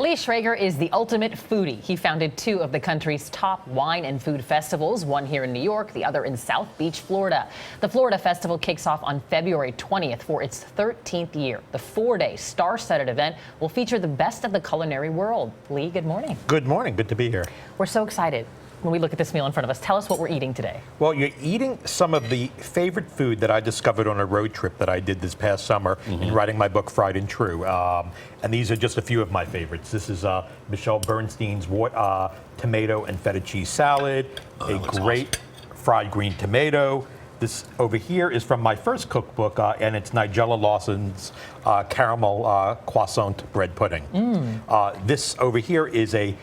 Lee Schrager is the ultimate foodie. He founded two of the country's top wine and food festivals, one here in New York, the other in South Beach, Florida. The Florida Festival kicks off on February 20th for its 13th year. The four-day star-studded event will feature the best of the culinary world. Lee, good morning. Good morning. Good to be here. We're so excited when we look at this meal in front of us. Tell us what we're eating today. Well, you're eating some of the favorite food that I discovered on a road trip that I did this past summer in writing my book, Fried and True. And these are just a few of my favorites. This is Michelle Bernstein's tomato and feta cheese salad, a great fried green tomato. This over here is from my first cookbook, and it's Nigella Lawson's caramel croissant bread pudding. This over here is a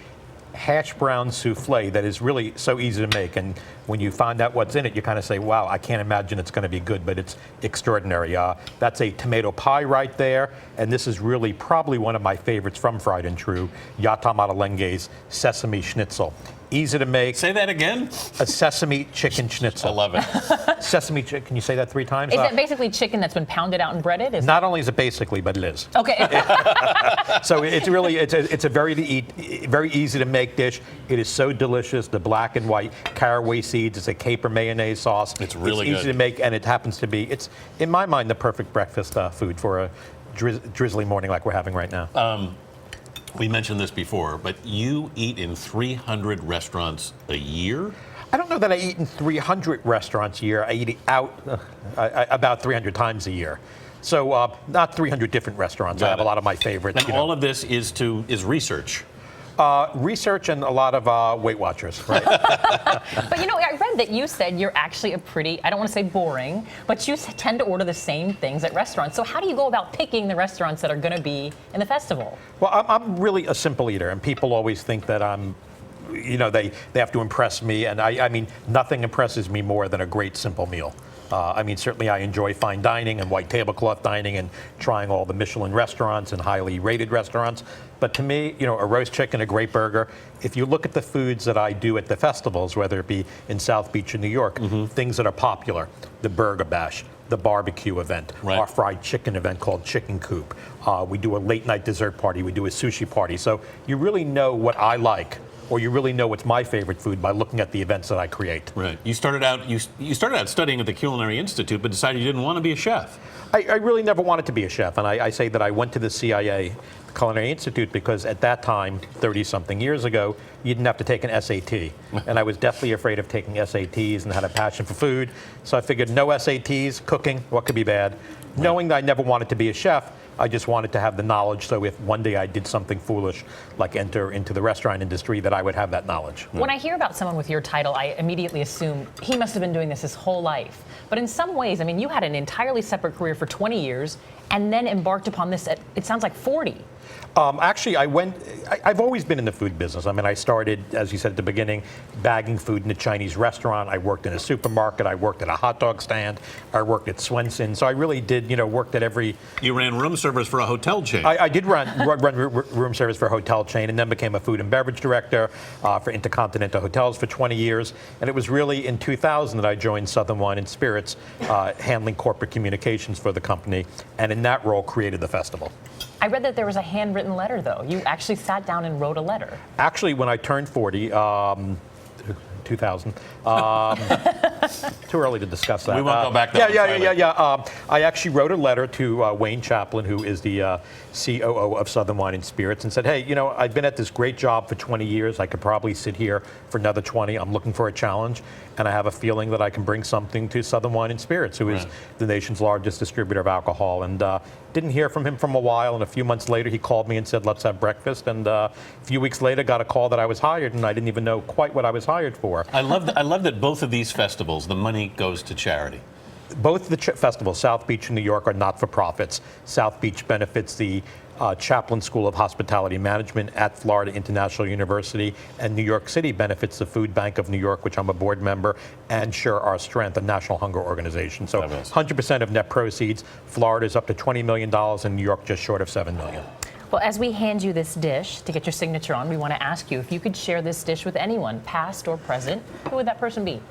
hash brown souffle that is really so easy to make, and when you find out what's in it, you kind of say, wow, I can't imagine it's going to be good, but it's extraordinary. That's a tomato pie right there, and this is really probably one of my favorites from Fried and True, Yata Matalenge's sesame schnitzel. Easy to make. Say that again? A sesame chicken schnitzel. I love it. Sesame chicken, can you say that 3 times? Is that basically chicken that's been pounded out and breaded? Not only is it basically, but it is. Okay. So it's really, it's a very easy to make dish. It is so delicious. The black and white caraway seeds. It's a caper mayonnaise sauce. It's really good. It's easy to make, and it happens to be, it's, in my mind, the perfect breakfast food for a drizzly morning like we're having right now. We mentioned this before, but you eat in 300 restaurants a year? I don't know that I eat in 300 restaurants a year. I eat out about 300 times a year. So not 300 different restaurants. I have a lot of my favorites. And all of this is research. Research and a lot of Weight Watchers, right? But you know, I read that you said you're actually a pretty, I don't want to say boring, but you tend to order the same things at restaurants. So how do you go about picking the restaurants that are going to be in the festival? Well, I'm really a simple eater, and people always think that I'm, you know, they have to impress me, and I mean, nothing impresses me more than a great simple meal. I mean, certainly I enjoy fine dining and white tablecloth dining and trying all the Michelin restaurants and highly rated restaurants. But to me, you know, a roast chicken, a great burger. If you look at the foods that I do at the festivals, whether it be in South Beach or New York, things that are popular, the burger bash, the barbecue event, our fried chicken event called Chicken Coop. We do a late night dessert party. We do a sushi party. So you really know what I like, or you really know what's my favorite food by looking at the events that I create. Right. You started out studying at the Culinary Institute, but decided you didn't want to be a chef. I really never wanted to be a chef, and I say that I went to the CIA, the Culinary Institute, because at that time, 30-something years ago, you didn't have to take an SAT. And I was deathly afraid of taking SATs and had a passion for food. So I figured no SATs, cooking, what could be bad? Right. Knowing that I never wanted to be a chef, I just wanted to have the knowledge, so if one day I did something foolish, like enter into the restaurant industry, that I would have that knowledge. When I hear about someone with your title, I immediately assume he must have been doing this his whole life. But in some ways, I mean, you had an entirely separate career for 20 years and then embarked upon this at, it sounds like 40. Actually, I've always been in the food business. I mean, I started, as you said at the beginning, bagging food in a Chinese restaurant. I worked in a supermarket. I worked at a hot dog stand. I worked at Swenson. So I really did, you know, worked at every... You ran room service for a hotel chain. I did run room service for a hotel chain, and then became a food and beverage director for Intercontinental Hotels for 20 years. And it was really in 2000 that I joined Southern Wine and Spirits, handling corporate communications for the company, and in that role created the festival. I read that there was a handwritten letter, though. You actually sat down and wrote a letter. Actually, when I turned 40, 2000. Too early to discuss that. We won't go back there. Yeah. I actually wrote a letter to Wayne Chaplin, who is the COO of Southern Wine and Spirits, and said, hey, you know, I've been at this great job for 20 years. I could probably sit here for another 20. I'm looking for a challenge, and I have a feeling that I can bring something to Southern Wine and Spirits, who is the nation's largest distributor of alcohol. And didn't hear from him for a while, and a few months later he called me and said, let's have breakfast. And a few weeks later got a call that I was hired, and I didn't even know quite what I was hired for. I love that both of these festivals, the money goes to charity. Both the festivals, South Beach and New York, are not-for-profits. South Beach benefits the Chaplin School of Hospitality Management at Florida International University, and New York City benefits the Food Bank of New York, which I'm a board member, and Share Our Strength, a national hunger organization. So 100% of net proceeds. Florida is up to $20 million, and New York just short of $7 million. Well, as we hand you this dish to get your signature on, we want to ask you if you could share this dish with anyone, past or present, who would that person be?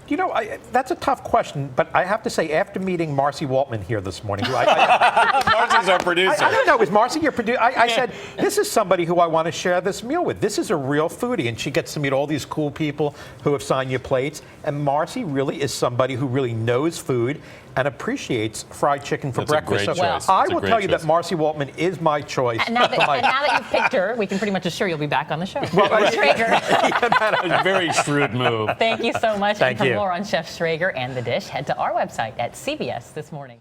That's a tough question, but I have to say, after meeting Marcy Waltman here this morning, who I Marcy's our producer. don't know, was Marcy your producer? I said, this is somebody who I want to share this meal with. This is a real foodie, and she gets to meet all these cool people who have signed your plates. And Marcy really is somebody who really knows food and appreciates fried chicken for That's a breakfast. great So choice. I That's a will great tell you choice. that Marcy Waltman is my choice. And now that you've picked her, we can pretty much assure you'll be back on the show. Well, Schrager. Very shrewd move. Thank you so much. Thank and for you. more on Chef Schrager and the dish, head to our website at CBS This Morning.